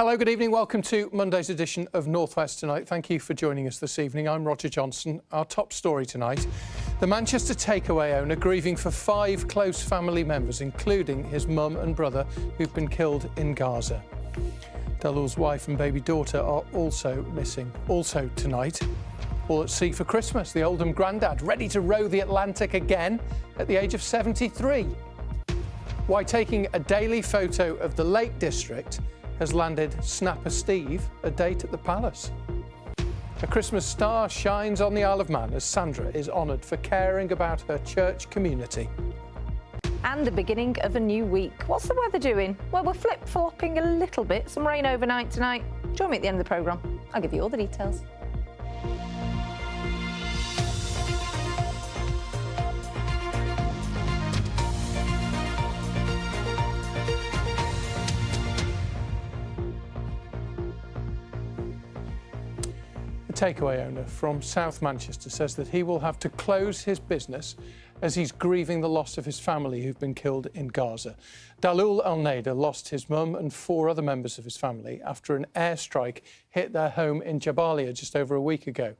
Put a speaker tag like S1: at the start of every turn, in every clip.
S1: Hello, good evening. Welcome to Monday's edition of North West Tonight. Thank you for joining us this evening. I'm Roger Johnson. Our top story tonight, the Manchester takeaway owner grieving for 5 close family members, including his mum and brother, who've been killed in Gaza. Dalul's wife and baby daughter are also missing. Also tonight, all at sea for Christmas. The Oldham granddad ready to row the Atlantic again at the age of 73. Why taking a daily photo of the Lake District has landed Snapper Steve a date at the Palace. A Christmas star shines on the Isle of Man as Sandra is honoured for caring about her church community.
S2: And the beginning of a new week. What's the weather doing? Well, we're flip-flopping a little bit. Some rain overnight tonight. Join me at the end of the programme. I'll give you all the details.
S1: Takeaway owner from South Manchester says that he will have to close his business as he's grieving the loss of his family who've been killed in Gaza. Dalul Al-Nader lost his mum and 4 other members of his family after an airstrike hit their home in Jabalia just over a week ago.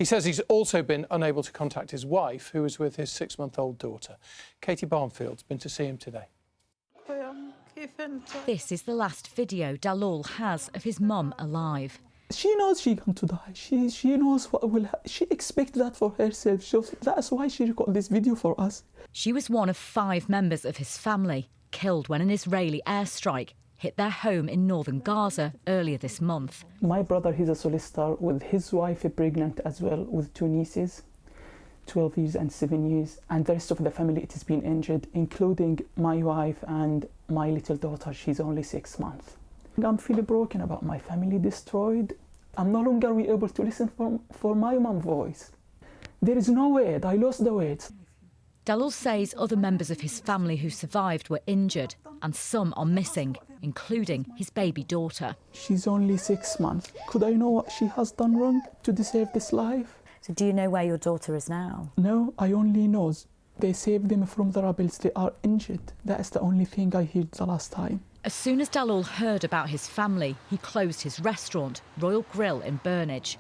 S1: He says he's also been unable to contact his wife, who is with his 6-month-old daughter. Katie Barnfield's been to see him today.
S3: This is the last video Dalul has of his mum alive.
S4: She knows she's going to die. She knows what will happen. She expects that for herself. That's why she recorded this video for us.
S3: She was one of 5 members of his family killed when an Israeli airstrike hit their home in northern Gaza earlier this month.
S4: My brother, he's a solicitor with his wife pregnant as well with 2 nieces, 12 years and 7 years. And the rest of the family, it has been injured, including my wife and my little daughter. She's only 6 months. I'm feeling broken about my family destroyed. I'm no longer able to listen for my mom's voice. There is no word. I lost the words.
S3: Dalul says other members of his family who survived were injured and some are missing, including his baby daughter.
S4: She's only 6 months. Could I know what she has done wrong to deserve this life?
S5: So do you know where your daughter is now?
S4: No, I only know they saved them from the rebels. They are injured. That's the only thing I heard the last time.
S3: As soon as Dalul heard about his family, he closed his restaurant, Royal Grill in Burnage.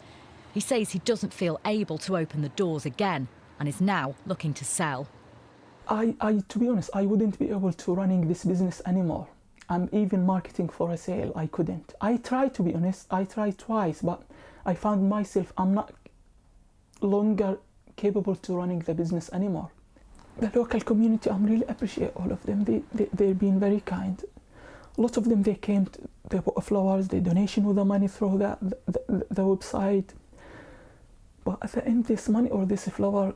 S3: He says he doesn't feel able to open the doors again and is now looking to sell.
S4: To be honest, I wouldn't be able to running this business anymore. I'm even marketing for a sale. I couldn't. I tried, to be honest. I tried twice, but I found myself I'm not longer capable to running the business anymore. The local community, I really appreciate all of them. They've been very kind. A lot of them, they came, they bought flowers, they donation with the money through the website. But at the end, this money or this flower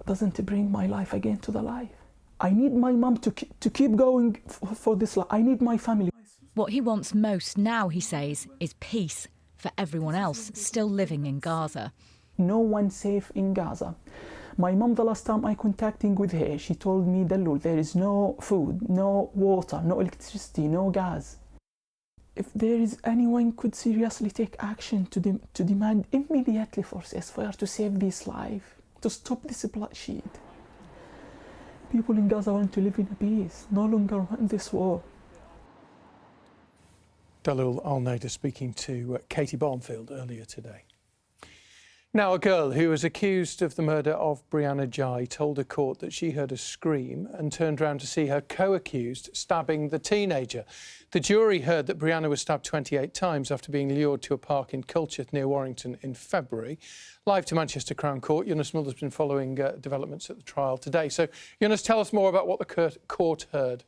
S4: doesn't bring my life again to the life. I need my mum to keep going for this life. I need my family.
S3: What he wants most now, he says, is peace for everyone else still living in Gaza.
S4: No one safe in Gaza. My mum, the last time I contacting with her, she told me, Dalul, there is no food, no water, no electricity, no gas. If there is anyone could seriously take action to demand immediately for ceasefire to save this life, to stop this bloodshed. People in Gaza want to live in peace, no longer want this war.
S1: Dalul Al-Nader speaking to Katie Barnfield earlier today. Now, a girl who was accused of the murder of Brianna Ghey told a court that she heard a scream and turned round to see her co-accused stabbing the teenager. The jury heard that Brianna was stabbed 28 times after being lured to a park in Culcheth near Warrington in February. Live to Manchester Crown Court, Yunus Mulder's been following developments at the trial today. So, Yunus, tell us more about what the court heard.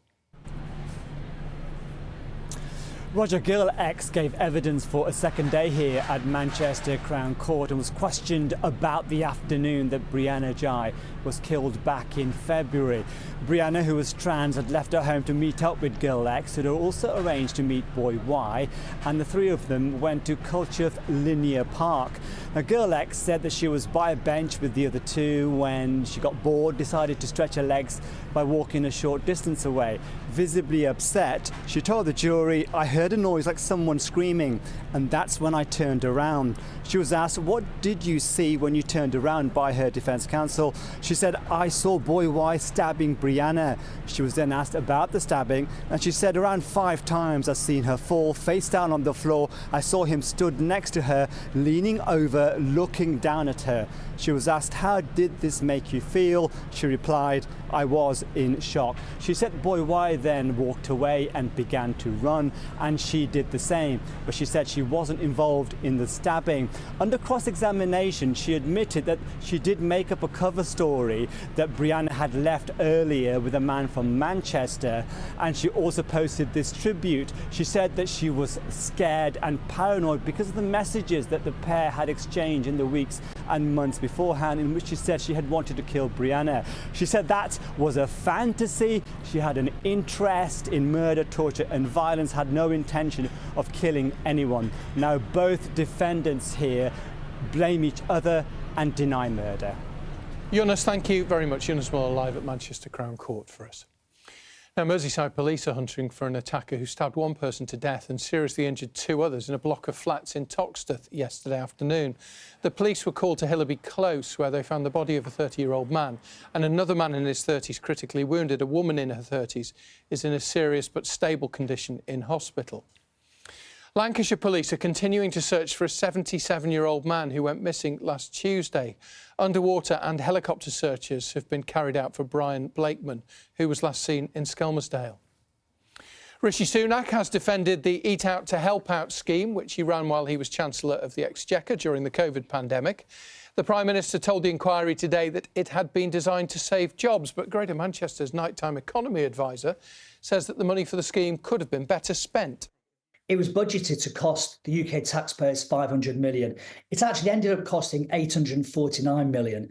S6: Roger Gill X gave evidence for a second day here at Manchester Crown Court and was questioned about the afternoon that Brianna Ghey was killed back in February. Brianna, who was trans, had left her home to meet up with Girl X, who had also arranged to meet Boy Y, and the 3 of them went to Culcheth Linear Park. Now, Girl X said that she was by a bench with the other 2 when she got bored, decided to stretch her legs by walking a short distance away. Visibly upset, she told the jury, "I heard heard a noise like someone screaming, and that's when I turned around. She was asked, what did you see when you turned around, by her defence counsel. She said, I saw boy Y stabbing Brianna. She was then asked about the stabbing, and she said around 5 times I've seen her fall face down on the floor. I saw him stood next to her, leaning over, looking down at her. She was asked, how did this make you feel? She replied, I was in shock. She said boy Y then walked away and began to run, and she did the same, but she said she wasn't involved in the stabbing. Under cross-examination, she admitted that she did make up a cover story that Brianna had left earlier with a man from Manchester, and she also posted this tribute. She said that she was scared and paranoid because of the messages that the pair had exchanged in the weeks and months beforehand, in which she said she had wanted to kill Brianna. She said that was a fantasy. She had an interest in murder, torture and violence, had no intention of killing anyone. Now both defendants here blame each other and deny murder.
S1: Yunus, thank you very much. Yunus Moore live at Manchester Crown Court for us. Now, Merseyside police are hunting for an attacker who stabbed one person to death and seriously injured 2 others in a block of flats in Toxteth yesterday afternoon. The police were called to Hillaby Close, where they found the body of a 30-year-old man and another man in his 30s critically wounded. A woman in her 30s is in a serious but stable condition in hospital. Lancashire police are continuing to search for a 77-year-old man who went missing last Tuesday. Underwater and helicopter searches have been carried out for Brian Blakeman, who was last seen in Skelmersdale. Rishi Sunak has defended the Eat Out to Help Out scheme, which he ran while he was Chancellor of the Exchequer during the COVID pandemic. The Prime Minister told the inquiry today that it had been designed to save jobs, but Greater Manchester's nighttime economy advisor says that the money for the scheme could have been better spent.
S7: It was budgeted to cost the UK taxpayers 500 million. It actually ended up costing 849 million.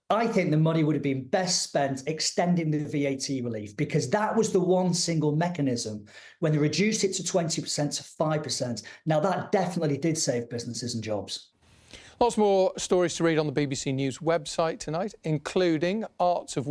S7: I think the money would have been best spent extending the VAT relief, because that was the one single mechanism when they reduced it to 20% to 5%. Now, that definitely did save businesses and jobs.
S1: Lots more stories to read on the BBC News website tonight, including works of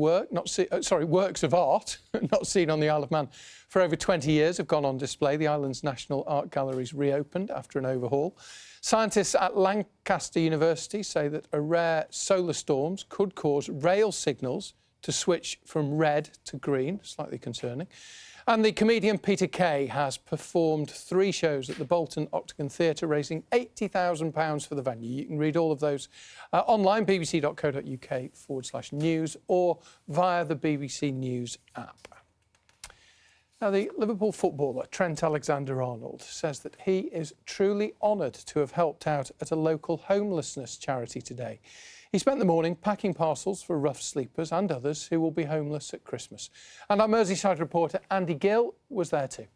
S1: art not seen on the Isle of Man for over 20 years have gone on display. The island's National Art Galleries reopened after an overhaul. Scientists at Lancaster University say that a rare solar storms could cause rail signals to switch from red to green, slightly concerning. And the comedian Peter Kay has performed 3 shows at the Bolton Octagon Theatre, raising £80,000 for the venue. You can read all of those online, bbc.co.uk/news, or via the BBC News app. Now, the Liverpool footballer Trent Alexander-Arnold says that he is truly honoured to have helped out at a local homelessness charity today. He spent the morning packing parcels for rough sleepers and others who will be homeless at Christmas. And our Merseyside reporter Andy Gill was there too.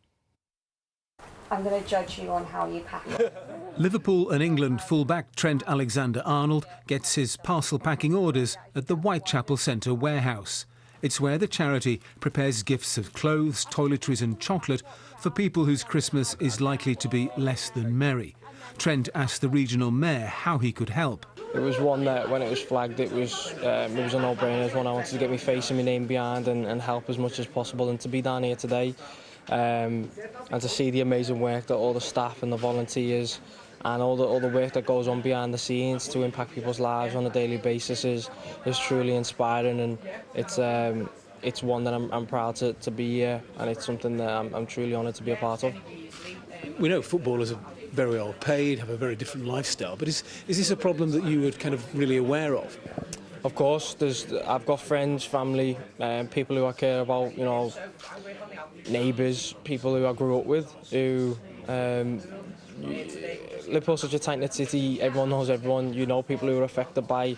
S8: I'm going to judge you on how you pack it.
S9: Liverpool and England fullback Trent Alexander-Arnold gets his parcel packing orders at the Whitechapel Centre warehouse. It's where the charity prepares gifts of clothes, toiletries and chocolate for people whose Christmas is likely to be less than merry. Trent asked the regional mayor how he could help.
S10: It was one that, when it was flagged, it was a no-brainer. It was one I wanted to get my face and my name behind and help as much as possible. And to be down here today and to see the amazing work that all the staff and the volunteers and all the work that goes on behind the scenes to impact people's lives on a daily basis is truly inspiring, and it's one that I'm proud to be here, and it's something that I'm truly honoured to be a part of.
S11: We know footballers are very well paid, have a very different lifestyle, but is this a problem that you were kind of really aware of?
S10: Of course, I've got friends, family, people who I care about, you know, neighbours, people who I grew up with, who Liverpool's such a tight-knit city, everyone knows everyone, you know, people who are affected by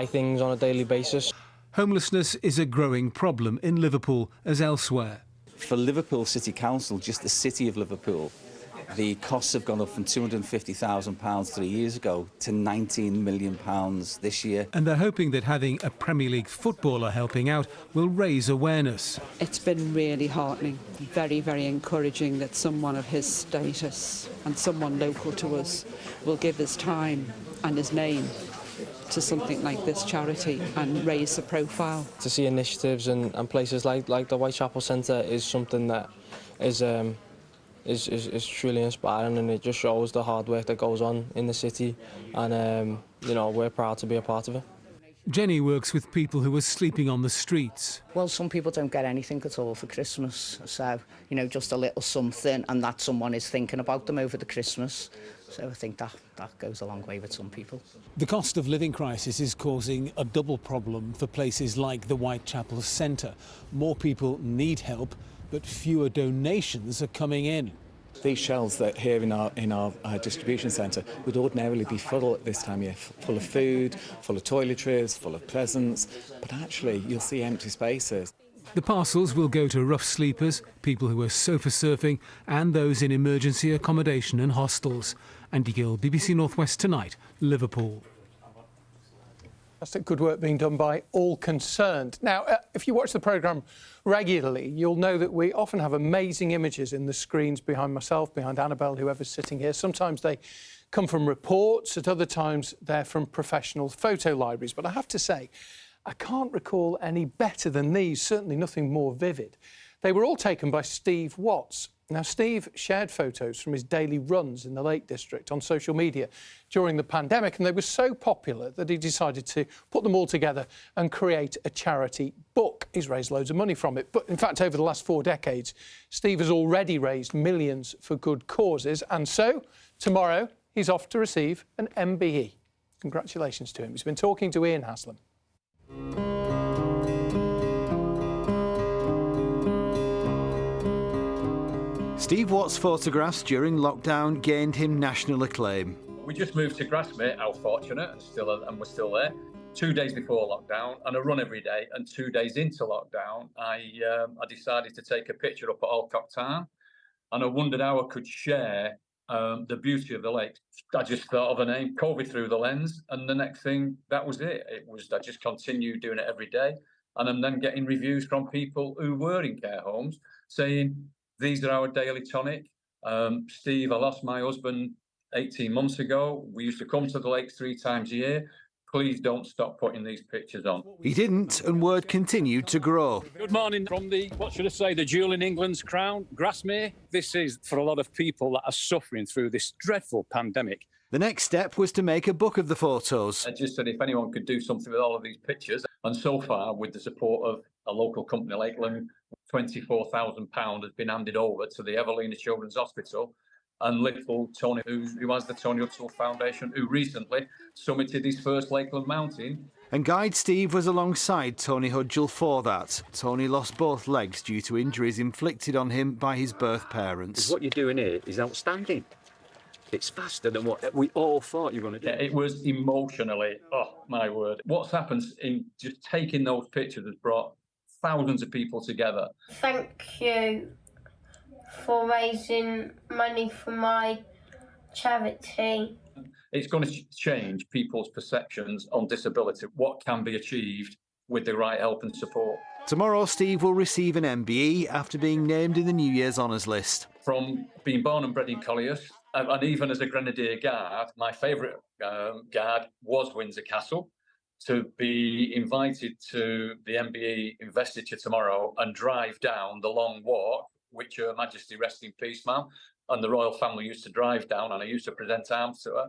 S10: things on a daily basis.
S9: Homelessness is a growing problem in Liverpool as elsewhere.
S12: For Liverpool City Council, just the city of Liverpool, the costs have gone up from £250,000 3 years ago to £19 million this year.
S9: And they're hoping that having a Premier League footballer helping out will raise awareness.
S13: It's been really heartening, very, very encouraging that someone of his status and someone local to us will give his time and his name to something like this charity and raise the profile.
S10: To see initiatives and places like the Whitechapel Centre is something that is is truly inspiring, and it just shows the hard work that goes on in the city, and you know, we're proud to be a part of it.
S9: Jenny works with people who are sleeping on the streets.
S14: Well, some people don't get anything at all for Christmas, so, you know, just a little something, and that someone is thinking about them over the Christmas. So I think that goes a long way with some people.
S9: The cost of living crisis is causing a double problem for places like the Whitechapel Centre. More people need help, but fewer donations are coming in.
S15: These shelves that are here in our distribution centre would ordinarily be full at this time of year, full of food, full of toiletries, full of presents, but actually you'll see empty spaces.
S9: The parcels will go to rough sleepers, people who are sofa surfing, and those in emergency accommodation and hostels. Andy Gill, BBC North West Tonight, Liverpool.
S1: Fantastic good work being done by all concerned. Now, if you watch the programme regularly, you'll know that we often have amazing images in the screens behind myself, behind Annabelle, whoever's sitting here. Sometimes they come from reports, at other times they're from professional photo libraries. But I have to say, I can't recall any better than these, certainly nothing more vivid. They were all taken by Steve Watts. Now, Steve shared photos from his daily runs in the Lake District on social media during the pandemic, and they were so popular that he decided to put them all together and create a charity book. He's raised loads of money from it. But in fact, over the last 4 decades, Steve has already raised millions for good causes. And so tomorrow, he's off to receive an MBE. Congratulations to him. He's been talking to Ian Haslam.
S16: Steve Watts' photographs during lockdown gained him national acclaim.
S17: We just moved to Grasmere, how fortunate, and we're still there. 2 days before lockdown, and I run every day. And 2 days into lockdown, I decided to take a picture up at Alcock Tarn, and I wondered how I could share the beauty of the lake. I just thought of a name, COVID through the lens, and the next thing, that was it. I just continued doing it every day, and I'm then getting reviews from people who were in care homes saying, these are our daily tonic. Steve, I lost my husband 18 months ago. We used to come to the lakes 3 times a year. Please don't stop putting these pictures on.
S16: He didn't, and word continued to grow.
S18: Good morning from the, what should I say, the jewel in England's crown, Grasmere. This is for a lot of people that are suffering through this dreadful pandemic.
S16: The next step was to make a book of the photos.
S17: I just said if anyone could do something with all of these pictures, and so far, with the support of a local company, Lakeland, £24,000 has been handed over to the Evelina Children's Hospital, and little Tony, who has the Tony Hudson Foundation, who recently summited his first Lakeland mountain.
S16: And guide Steve was alongside Tony Hudgell for that. Tony lost both legs due to injuries inflicted on him by his birth parents.
S18: What you're doing here is outstanding. It's faster than what we all thought you were going to do.
S17: Yeah, it was emotionally, oh my word. What's happened in just taking those pictures has brought thousands of people together.
S19: Thank you for raising money for my charity.
S17: It's going to change people's perceptions on disability, what can be achieved with the right help and support.
S16: Tomorrow, Steve will receive an MBE after being named in the New Year's Honours list.
S17: From being born and bred in Colliers, and even as a Grenadier Guard, my favourite guard was Windsor Castle. To be invited to the MBE investiture tomorrow and drive down the long walk, which Her Majesty, rest in peace, ma'am, and the royal family used to drive down, and I used to present arms to her.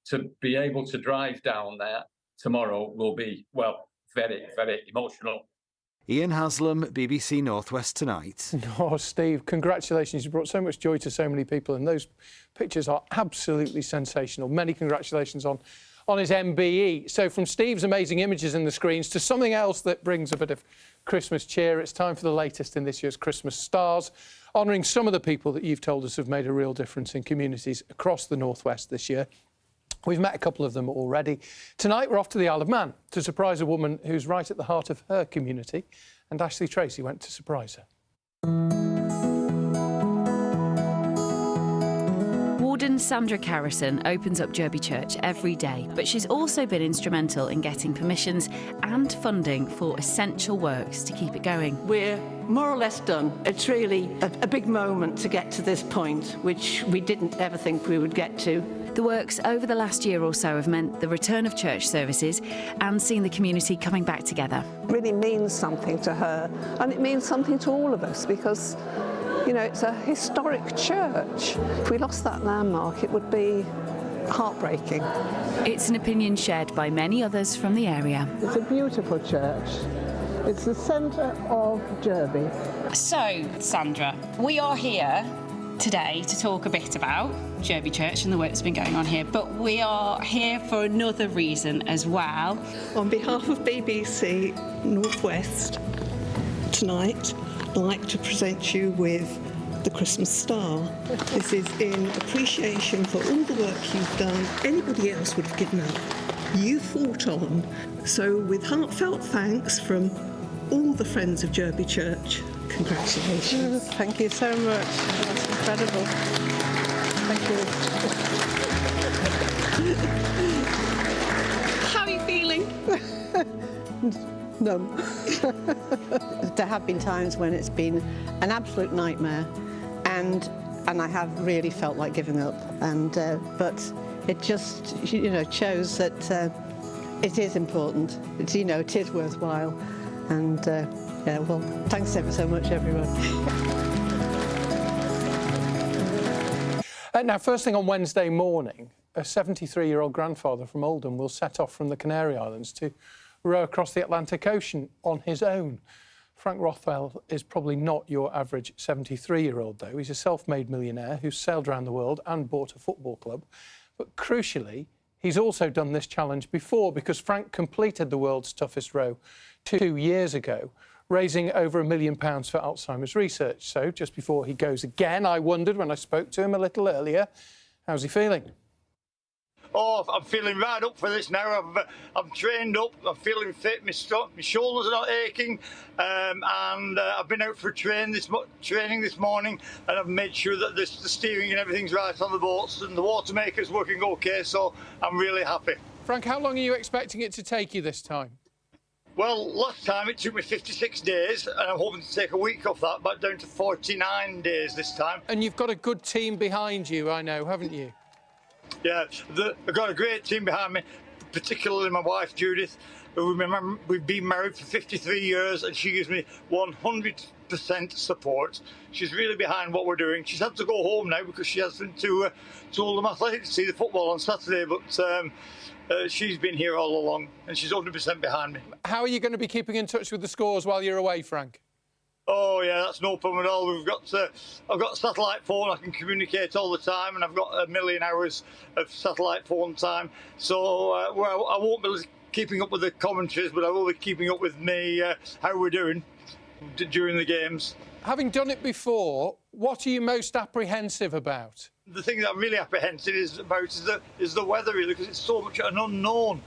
S17: To be able to drive down there tomorrow will be, well, very, very emotional.
S16: Ian Haslam, BBC North West Tonight.
S1: Oh, Steve, congratulations. You brought so much joy to so many people, and those pictures are absolutely sensational. Many congratulations on his MBE. So from Steve's amazing images in the screens to something else that brings a bit of Christmas cheer, it's time for the latest in this year's Christmas Stars, honouring some of the people that you've told us have made a real difference in communities across the North West this year. We've met a couple of them already. Tonight we're off to the Isle of Man to surprise a woman who's right at the heart of her community, and Ashley Tracy went to surprise her.
S20: Warden Sandra Carrison opens up Derby Church every day, but she's also been instrumental in getting permissions and funding for essential works to keep it going.
S21: We're more or less done. It's really a big moment to get to this point, which we didn't ever think we would get to.
S20: The works over the last year or so have meant the return of church services and seen the community coming back together.
S22: It really means something to her, and it means something to all of us because,
S21: You know, it's a historic church. If we lost that landmark, it would be heartbreaking.
S20: It's an opinion shared by many others from the area.
S21: It's a beautiful church. It's the centre of Derby.
S2: So, Sandra, we are here today to talk a bit about Derby Church and the work that's been going on here, but we are here for another reason as well.
S21: On behalf of BBC Northwest, tonight, I'd like to present you with the Christmas Star. This is in appreciation for all the work you've done. Anybody else would have given up. You fought on. So with heartfelt thanks from all the friends of Derby Church, congratulations. Thank you so much. That's incredible. Thank you. How are you feeling? Numb. There have been times when it's been an absolute nightmare, and I have really felt like giving up. And but it just, you know, shows that it is important. It's, you know, it is worthwhile. And yeah, well, thanks ever so much, everyone.
S1: Now, first thing on Wednesday morning, a 73-year-old grandfather from Oldham will set off from the Canary Islands to row across the Atlantic Ocean on his own. Frank Rothwell is probably not your average 73-year-old, though. He's a self-made millionaire who's sailed around the world and bought a football club. But crucially, he's also done this challenge before, because Frank completed the world's toughest row 2 years ago, raising over £1 million for Alzheimer's research. So just before he goes again, I wondered when I spoke to him a little earlier, how's he feeling?
S22: Oh, I'm feeling right up for this now. I'm trained up, I'm feeling fit, my shoulders are not aching, and I've been out for training this morning, and I've made sure that the steering and everything's right on the boats, and the water maker's working okay, so I'm really happy.
S1: Frank, how long are you expecting it to take you this time?
S22: Well, last time it took me 56 days, and I'm hoping to take a week off that, back down to 49 days this time.
S1: And you've got a good team behind you, I know, haven't you?
S22: Yeah, I've got a great team behind me, particularly my wife, Judith, who we've been married for 53 years, and she gives me 100% support. She's really behind what we're doing. She's had to go home now because she has been to Oldham Athletic to see the football on Saturday, but she's been here all along, and she's 100% behind me.
S1: How are you going to be keeping in touch with the scores while you're away, Frank?
S22: Oh yeah, that's no problem at all. I've got a satellite phone. I can communicate all the time, and I've got 1 million hours of satellite phone time. So I won't be keeping up with the commentaries, but I will be keeping up with me how we're doing during the games.
S1: Having done it before, what are you most apprehensive about?
S22: The thing that I'm really apprehensive is the weather, really, because it's so much an unknown.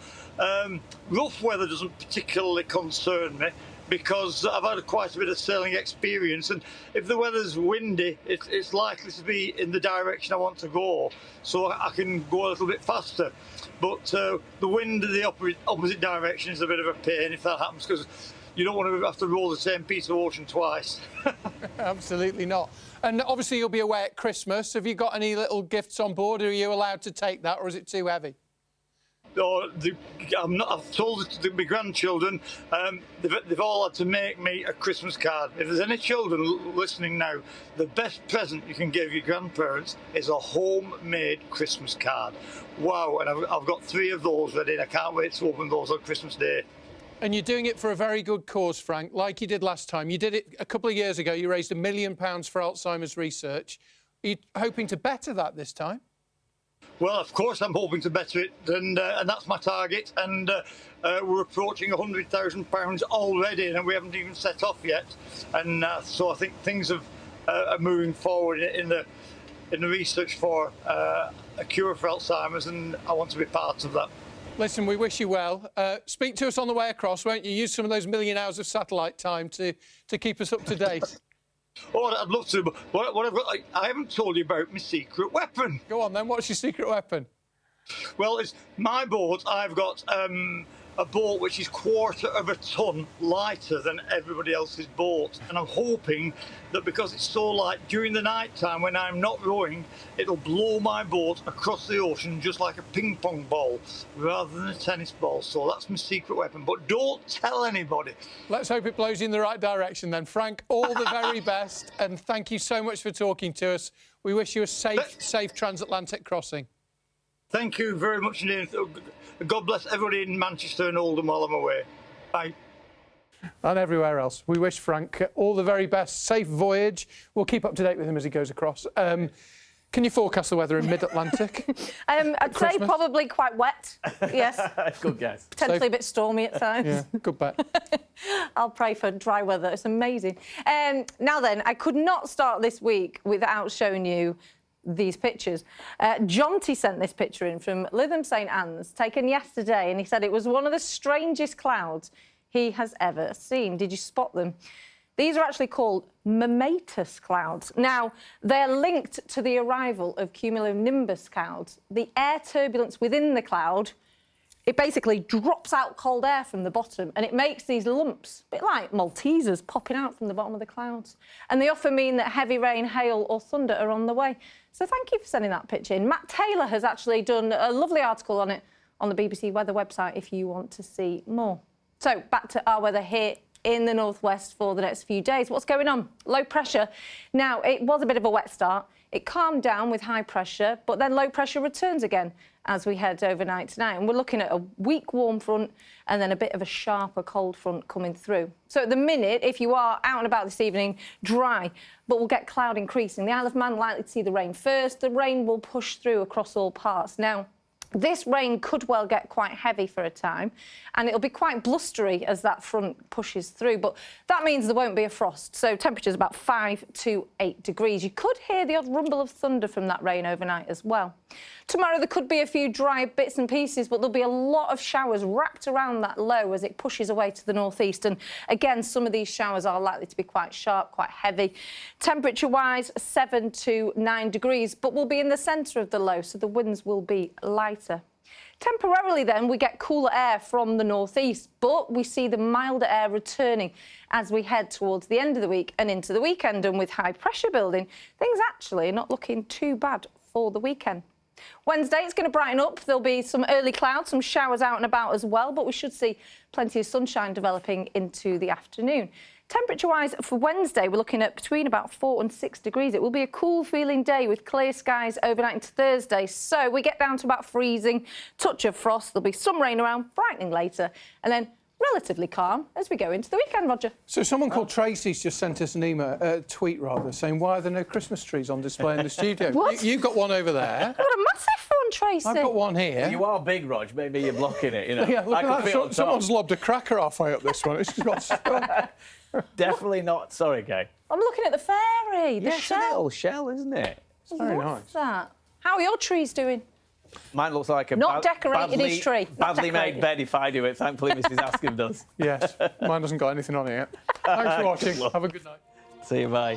S22: Rough weather doesn't particularly concern me, because I've had quite a bit of sailing experience, and if the weather's windy, it's likely to be in the direction I want to go, so I can go a little bit faster. But the wind in the opposite direction is a bit of a pain if that happens, because you don't want to have to roll the same piece of ocean twice.
S1: Absolutely not. And obviously you'll be away at Christmas. Have you got any little gifts on board? Are you allowed to take that, or is it too heavy?
S22: No, I've told my grandchildren, they've all had to make me a Christmas card. If there's any children listening now, the best present you can give your grandparents is a homemade Christmas card. Wow, and I've got 3 of those ready, and I can't wait to open those on Christmas Day.
S1: And you're doing it for a very good cause, Frank, like you did last time. You did it a couple of years ago. You raised £1 million for Alzheimer's research. Are you hoping to better that this time?
S22: Well, of course I'm hoping to better it, and that's my target, and we're approaching £100,000 already, and we haven't even set off yet, and so I think things are moving forward in the research for a cure for Alzheimer's, and I want to be part of that.
S1: Listen, we wish you well. Speak to us on the way across, won't you? Use some of those 1 million hours of satellite time to keep us up to date.
S22: Oh, I'd love to, but what I've got, I haven't told you about my secret weapon.
S1: Go on then, what's your secret weapon?
S22: Well, it's my boat. I've got a boat which is 1/4 of a ton lighter than everybody else's boat. And I'm hoping that because it's so light during the night time when I'm not rowing, it'll blow my boat across the ocean just like a ping pong ball rather than a tennis ball. So that's my secret weapon. But don't tell anybody.
S1: Let's hope it blows you in the right direction then. Frank, all the very best, and thank you so much for talking to us. We wish you a safe transatlantic crossing.
S22: Thank you very much indeed. God bless everybody in Manchester and Oldham while I'm away. Bye.
S1: And everywhere else. We wish Frank all the very best. Safe voyage. We'll keep up to date with him as he goes across. Can you forecast the weather in mid-Atlantic?
S3: I'd say probably quite wet, yes.
S5: Good guess.
S3: Potentially a bit stormy at times.
S1: Yeah, good bet.
S3: I'll pray for dry weather. It's amazing. Now then, I could not start this week without showing you these pictures. Jonty sent this picture in from Lytham St Anne's, taken yesterday, and he said it was one of the strangest clouds he has ever seen. Did you spot them? These are actually called mammatus clouds. Now, they're linked to the arrival of cumulonimbus clouds. The air turbulence within the cloud, it basically drops out cold air from the bottom and it makes these lumps, a bit like Maltesers, popping out from the bottom of the clouds. And they often mean that heavy rain, hail or thunder are on the way. So thank you for sending that picture in. Matt Taylor has actually done a lovely article on it on the BBC Weather website if you want to see more. So back to our weather here in the northwest for the next few days. What's going on? Low pressure. Now, it was a bit of a wet start. It calmed down with high pressure, but then low pressure returns again as we head overnight tonight. And we're looking at a weak warm front and then a bit of a sharper cold front coming through. So at the minute, if you are out and about this evening, dry, but we'll get cloud increasing. The Isle of Man likely to see the rain first. The rain will push through across all parts. Now, this rain could well get quite heavy for a time, and it'll be quite blustery as that front pushes through, but that means there won't be a frost, so temperatures about 5 to 8 degrees. You could hear the odd rumble of thunder from that rain overnight as well. Tomorrow there could be a few dry bits and pieces, but there'll be a lot of showers wrapped around that low as it pushes away to the northeast, and again, some of these showers are likely to be quite sharp, quite heavy. Temperature-wise, 7 to 9 degrees, but we'll be in the centre of the low, so the winds will be lighter. Temporarily then, we get cooler air from the northeast, but we see the milder air returning as we head towards the end of the week and into the weekend. And with high pressure building, things actually are not looking too bad for the weekend. Wednesday, it's going to brighten up. There'll be some early clouds, some showers out and about as well, but we should see plenty of sunshine developing into the afternoon. Temperature-wise, for Wednesday, we're looking at between about 4 and 6 degrees. It will be a cool-feeling day with clear skies overnight into Thursday. So we get down to about freezing, touch of frost. There'll be some rain around, brightening later, and then relatively calm as we go into the weekend, Roger.
S1: So someone called Tracy's just sent us an email, tweet rather, saying, why are there no Christmas trees on display in the studio?
S3: What?
S1: You've got one over there.
S3: What a massive one, Tracy.
S1: I've got one here.
S5: You are big, Rog. Maybe you're blocking it, you know.
S1: Yeah, look
S5: I
S1: at
S5: can
S1: that.
S5: fit on top.
S1: Someone's lobbed a cracker halfway up this one. It's just got stuck.
S5: Definitely not. Sorry, Gay.
S3: I'm looking at the fairy, the
S5: It's a
S3: shell.
S5: little shell, isn't it?
S1: It's very nice.
S3: What's that? How are your trees doing?
S5: Mine looks like a
S3: Not decorated his tree. Not
S5: badly made
S3: decorated.
S5: bed if I do it. Thankfully, Mrs. Askham does.
S1: Yes, mine hasn't got anything on it yet. Thanks for watching. Have a good night.
S5: See you, bye.